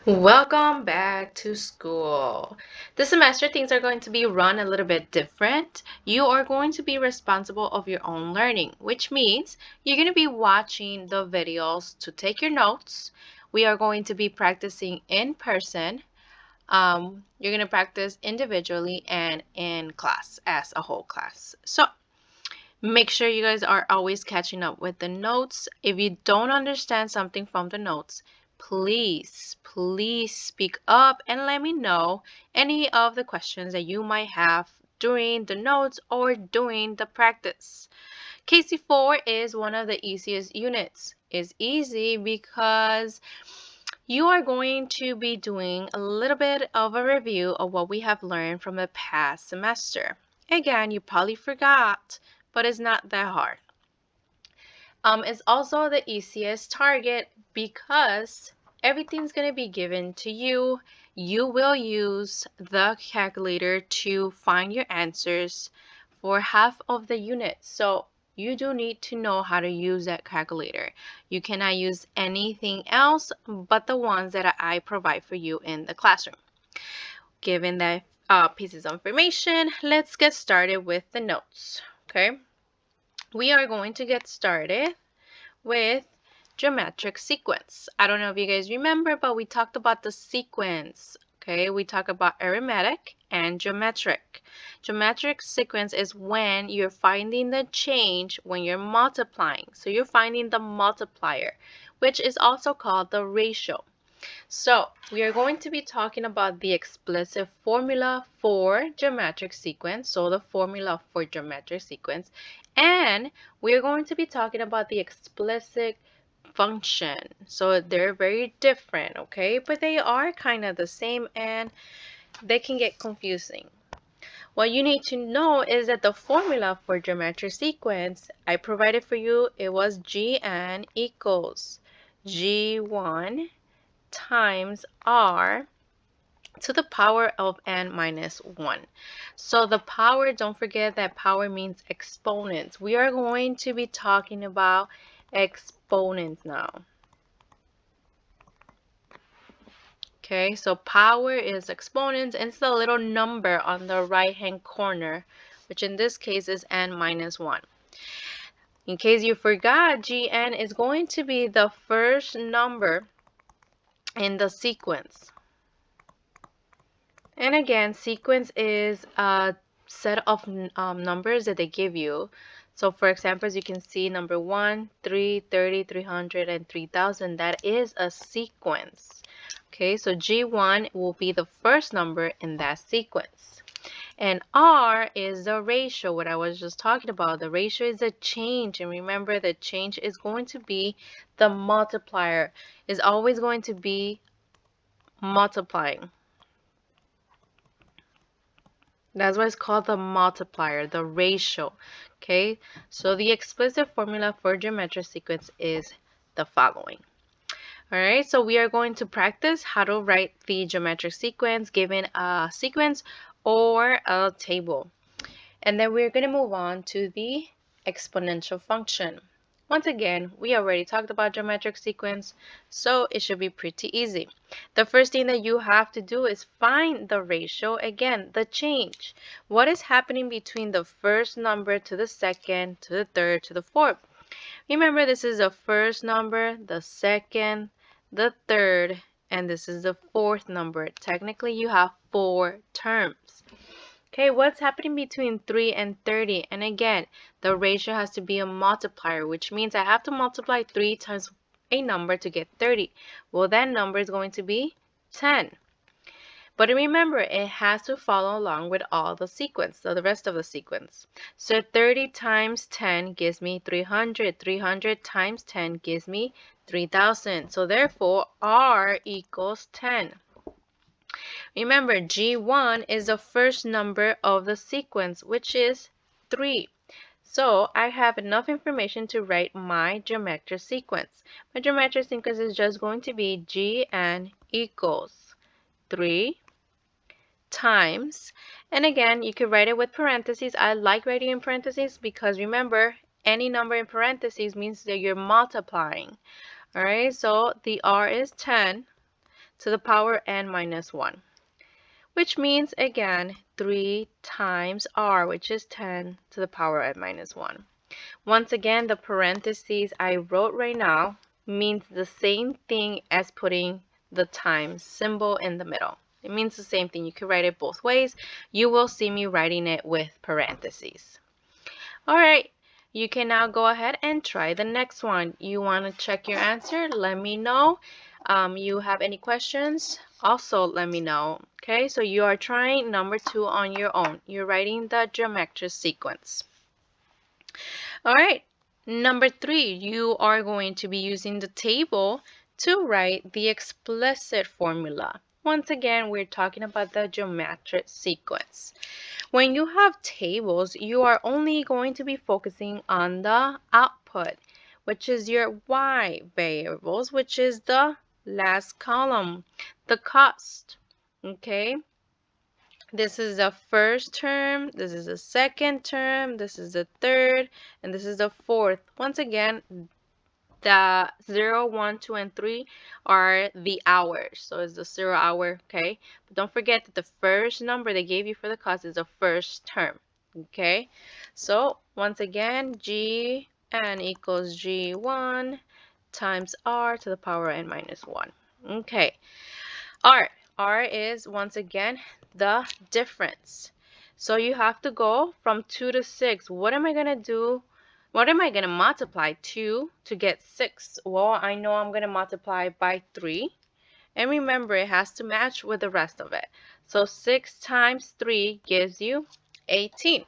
Welcome back to school. This semester, things are going to be run a little bit different. You are going to be responsible of your own learning, which means you're going to be watching the videos to take your notes. We are going to be practicing in person. You're going to practice individually and in class as a whole class. So make sure you guys are always catching up with the notes. If you don't understand something from the notes, please speak up and let me know any of the questions that you might have during the notes or during the practice. KC4 is one of the easiest units. It's easy because you are going to be doing a little bit of a review of what we have learned from the past semester. Again, you probably forgot, but it's not that hard. It's also the easiest target because everything's going to be given to you. You will use the calculator to find your answers for half of the unit. So you do need to know how to use that calculator. You cannot use anything else but the ones that I provide for you in the classroom. Given that pieces of information, let's get started with the notes. Okay, we are going to get started with geometric sequence. I don't know if you guys remember, but we talked about the sequence. Okay, we talk about arithmetic and geometric. Geometric sequence is when you're finding the change when you're multiplying. So you're finding the multiplier, which is also called the ratio. So we are going to be talking about the explicit formula for geometric sequence. So the formula for geometric sequence. And we are going to be talking about the explicit function. So they're very different, okay? But they are kind of the same and they can get confusing. What you need to know is that the formula for geometric sequence I provided for you, it was Gn equals G1 times r to the power of n minus 1. So the power, don't forget that power means exponents. We are going to be talking about exponents now. Okay, so power is exponents, and it's the little number on the right hand corner, which in this case is n minus 1. In case you forgot, Gn is going to be the first number in the sequence. And again, sequence is a set of numbers that they give you. So for example, as you can see, number 1, 3, 30, 300, and 3000, that is a sequence. Okay, so G1 will be the first number in that sequence. And R is the ratio, what I was just talking about. The ratio is a change. And remember, the change is going to be the multiplier. Is always going to be multiplying. That's why it's called the multiplier, the ratio. Okay, so the explicit formula for geometric sequence is the following. All right, so we are going to practice how to write the geometric sequence given a sequence or a table. And then we're going to move on to the exponential function. Once again, we already talked about geometric sequence, so it should be pretty easy. The first thing that you have to do is find the ratio, again, the change. What is happening between the first number to the second, to the third, to the fourth? Remember, this is the first number, the second, the third, and this is the fourth number. Technically, you have 4 terms. Okay, what's happening between 3 and 30? And again, the ratio has to be a multiplier, which means I have to multiply 3 times a number to get 30. Well, that number is going to be 10. But remember, it has to follow along with all the sequence, so the rest of the sequence. So 30 times 10 gives me 300. 300 times 10 gives me 3000. So therefore, R equals 10. Remember, G1 is the first number of the sequence, which is 3. So I have enough information to write my geometric sequence. My geometric sequence is just going to be Gn equals 3 times, and again, you could write it with parentheses. I like writing in parentheses because remember, any number in parentheses means that you're multiplying. All right, so the R is 10. to the power n minus 1, which means, again, 3 times r, which is 10 to the power n minus 1. Once again, the parentheses I wrote right now means the same thing as putting the times symbol in the middle. It means the same thing. You can write it both ways. You will see me writing it with parentheses. All right, you can now go ahead and try the next one. You want to check your answer? Let me know. You have any questions? Also, let me know. Okay, so you are trying number 2 on your own. You're writing the geometric sequence. All right, number 3, you are going to be using the table to write the explicit formula. Once again, we're talking about the geometric sequence. When you have tables, you are only going to be focusing on the output, which is your y variables, which is the last column, the cost. Okay, this is the first term, this is the second term, this is the third, and this is the fourth. Once again, the 0, 1, 2, and 3 are the hours. So it's the 0 hour, okay? But don't forget that the first number they gave you for the cost is the first term, okay? So once again, Gn equals G1 times R to the power n minus 1. Okay, R is, once again, the difference. So you have to go from 2 to 6. What am I going to do? What am I going to multiply 2 to get 6? Well, I know I'm going to multiply by 3. And remember, it has to match with the rest of it. So 6 times 3 gives you 18.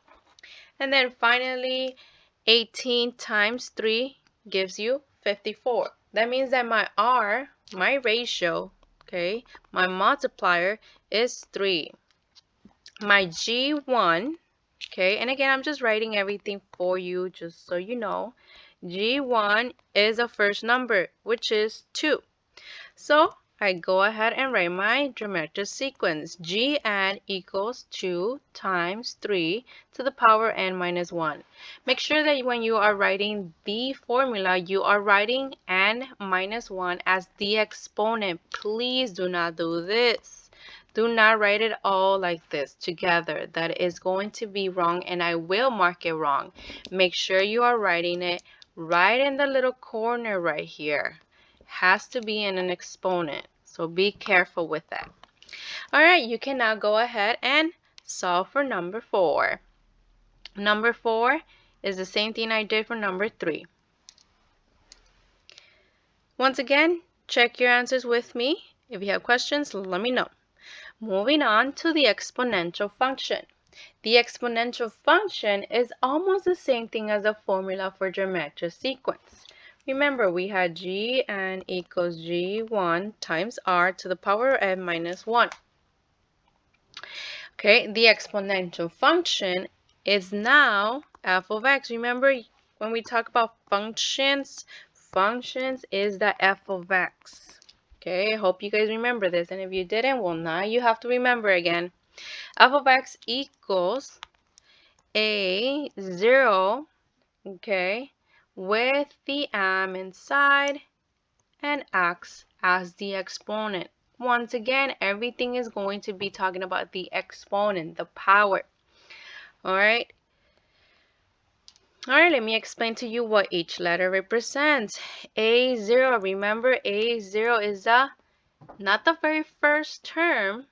And then finally, 18 times 3 gives you 54. That means that my R, my ratio, okay, my multiplier is 3. My G1, okay, and again, I'm just writing everything for you just so you know. G1 is the first number, which is 2. So I go ahead and write my geometric sequence. Gn equals 2 times 3 to the power n minus 1. Make sure that when you are writing the formula, you are writing n minus 1 as the exponent. Please do not do this. Do not write it all like this together. That is going to be wrong, and I will mark it wrong. Make sure you are writing it right in the little corner right here. Has to be in an exponent, so be careful with that. All right, you can now go ahead and solve for number 4. Number 4 is the same thing I did for number 3. Once again, check your answers with me. If you have questions, let me know. Moving on to the exponential function. The exponential function is almost the same thing as the formula for geometric sequence. Remember, we had Gn equals G1 times R to the power n minus 1. Okay, the exponential function is now f of x. Remember, when we talk about functions is the f of x. Okay, I hope you guys remember this. And if you didn't, well, now you have to remember again. F of x equals a 0, okay, with the m inside and x as the exponent. Once again, everything is going to be talking about the exponent, the power. All right. All right, let me explain to you what each letter represents. A0, remember A0 is not the very first term,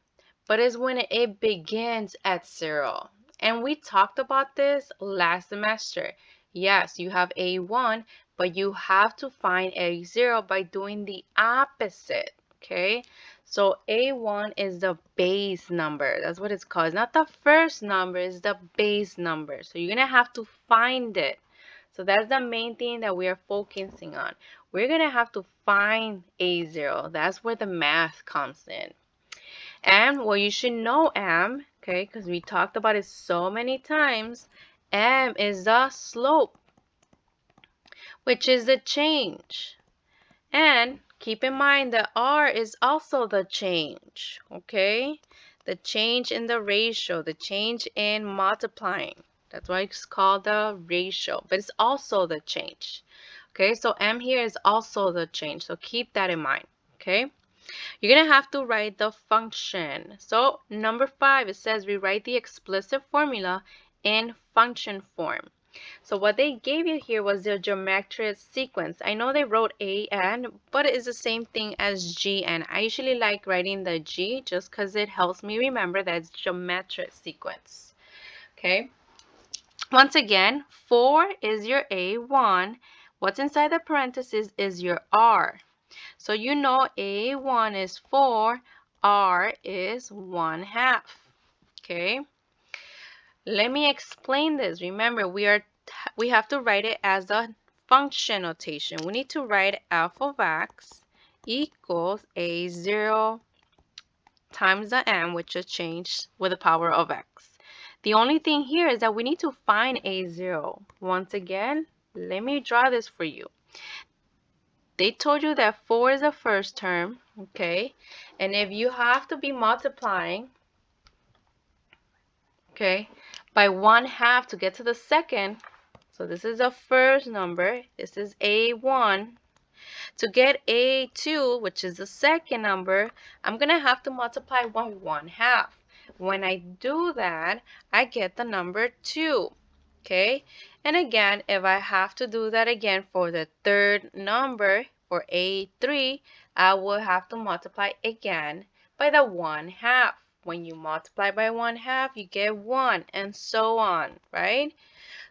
but is when it begins at 0. And we talked about this last semester. Yes, you have A1, but you have to find A0 by doing the opposite, okay? So A1 is the base number. That's what it's called. It's not the first number, it's the base number. So you're going to have to find it. So that's the main thing that we are focusing on. We're going to have to find A0. That's where the math comes in. And well, you should know m, okay, because we talked about it so many times. M is the slope, which is the change. And keep in mind that R is also the change, okay? The change in the ratio, the change in multiplying. That's why it's called the ratio, but it's also the change. Okay, so M here is also the change, so keep that in mind, okay? You're going to have to write the function. So number 5, it says rewrite the explicit formula in function form. So what they gave you here was the geometric sequence. I know they wrote a and, but it is the same thing as g and. I usually like writing the g just because it helps me remember that it's geometric sequence. Okay. Once again, 4 is your A1. What's inside the parentheses is your R. So you know A1 is 4, R is 1/2. Okay. Let me explain this. Remember, we have to write it as a function notation. We need to write f of x equals A0 times the m, which is changed with the power of x. The only thing here is that we need to find A0. Once again, let me draw this for you. They told you that 4 is the first term, okay? And if you have to be multiplying, okay, by 1/2 to get to the second, so this is the first number, this is A1. To get A2, which is the second number, I'm going to have to multiply by 1/2. When I do that, I get the number 2. Okay? And again, if I have to do that again for the third number, for A3, I will have to multiply again by the 1/2. When you multiply by 1/2, you get 1, and so on, right?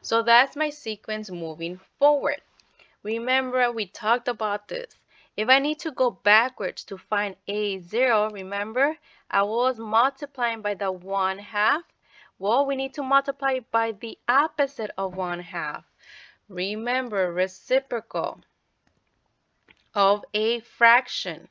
So that's my sequence moving forward. Remember, we talked about this. If I need to go backwards to find A0, remember, I was multiplying by the 1/2. Well, we need to multiply by the opposite of 1/2. Remember, reciprocal of a fraction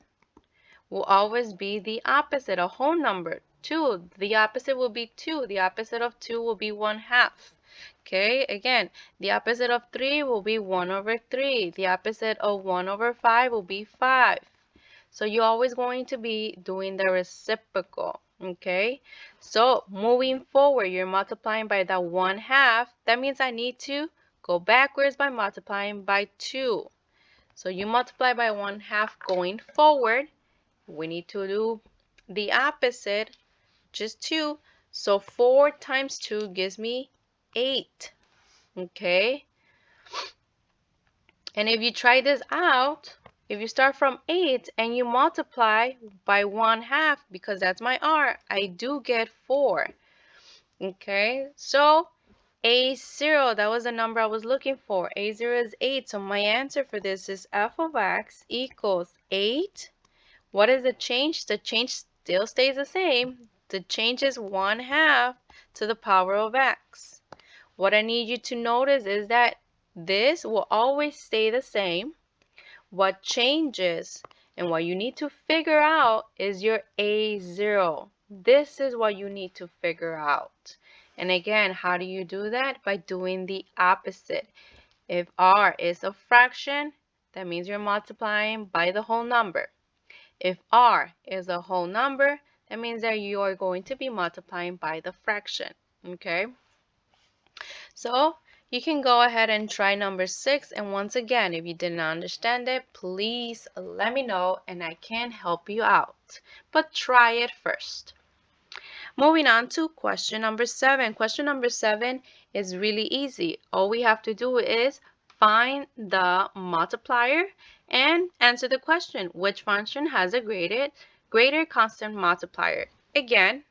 will always be the opposite, a whole number. 2, the opposite will be 2. The opposite of 2 will be 1/2. Okay, again, the opposite of 3 will be 1/3. The opposite of 1/5 will be 5. So you're always going to be doing the reciprocal. Okay, so moving forward, you're multiplying by the 1/2. That means I need to go backwards by multiplying by 2. So you multiply by 1/2 going forward. We need to do the opposite, which is 2. So 4 times 2 gives me 8. Okay. And if you try this out, if you start from 8 and you multiply by 1/2, because that's my R, I do get 4. Okay. So A0, that was the number I was looking for. A0 is 8. So my answer for this is f of x equals 8. What is the change? The change still stays the same. The change is 1/2 to the power of x. What I need you to notice is that this will always stay the same. What changes and what you need to figure out is your A0. This is what you need to figure out. And again, how do you do that? By doing the opposite. If R is a fraction, that means you're multiplying by the whole number. If R is a whole number, that means that you are going to be multiplying by the fraction. Okay? So you can go ahead and try number 6. And once again, if you didn't understand it, please let me know and I can help you out. But try it first. Moving on to question number 7. Question number 7 is really easy. All we have to do is find the multiplier and answer the question, which function has a greater constant multiplier? Again,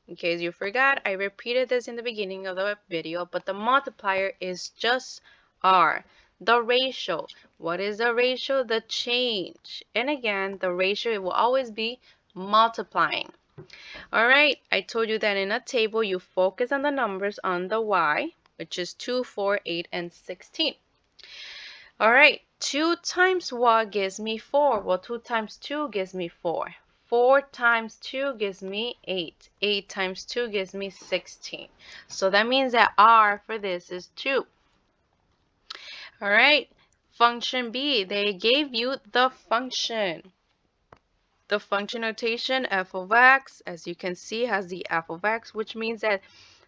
in case you forgot, I repeated this in the beginning of the video, but the multiplier is just R. The ratio. What is the ratio? The change. And again, the ratio will always be multiplying. All right, I told you that in a table, you focus on the numbers on the Y, which is 2, 4, 8, and 16. All right, 2 times what gives me 4? Well, 2 times 2 gives me 4. 4 times 2 gives me 8. 8 times 2 gives me 16. So that means that R for this is 2. All right, function B, they gave you the function. The function notation f of x, as you can see, has the f of x, which means that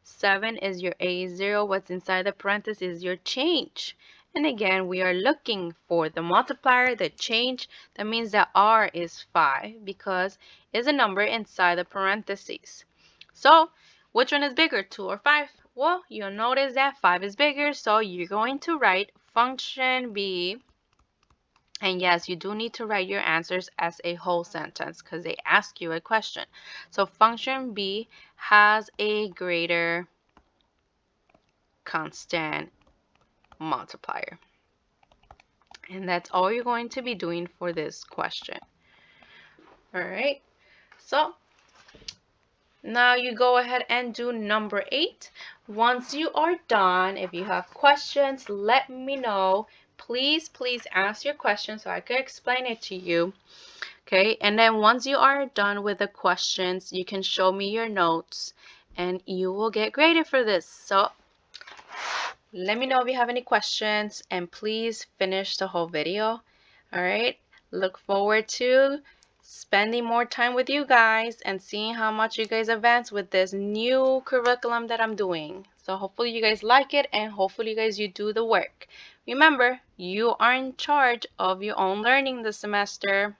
7 is your A0. What's inside the parenthesis is your change. And again, we are looking for the multiplier, the change. That means that r is 5 because it's a number inside the parentheses. So which one is bigger, 2 or 5? Well, you'll notice that 5 is bigger, so you're going to write function b. And yes, you do need to write your answers as a whole sentence because they ask you a question. So function b has a greater constant multiplier. And that's all you're going to be doing for this question. All right, so now you go ahead and do number 8. Once you are done, if you have questions, let me know. Please ask your question so I can explain it to you. Okay, and then once you are done with the questions, you can show me your notes and you will get graded for this. So let me know if you have any questions and please finish the whole video. All right, look forward to spending more time with you guys and seeing how much you guys advance with this new curriculum that I'm doing. So hopefully you guys like it and hopefully you guys you do the work. Remember, you are in charge of your own learning this semester.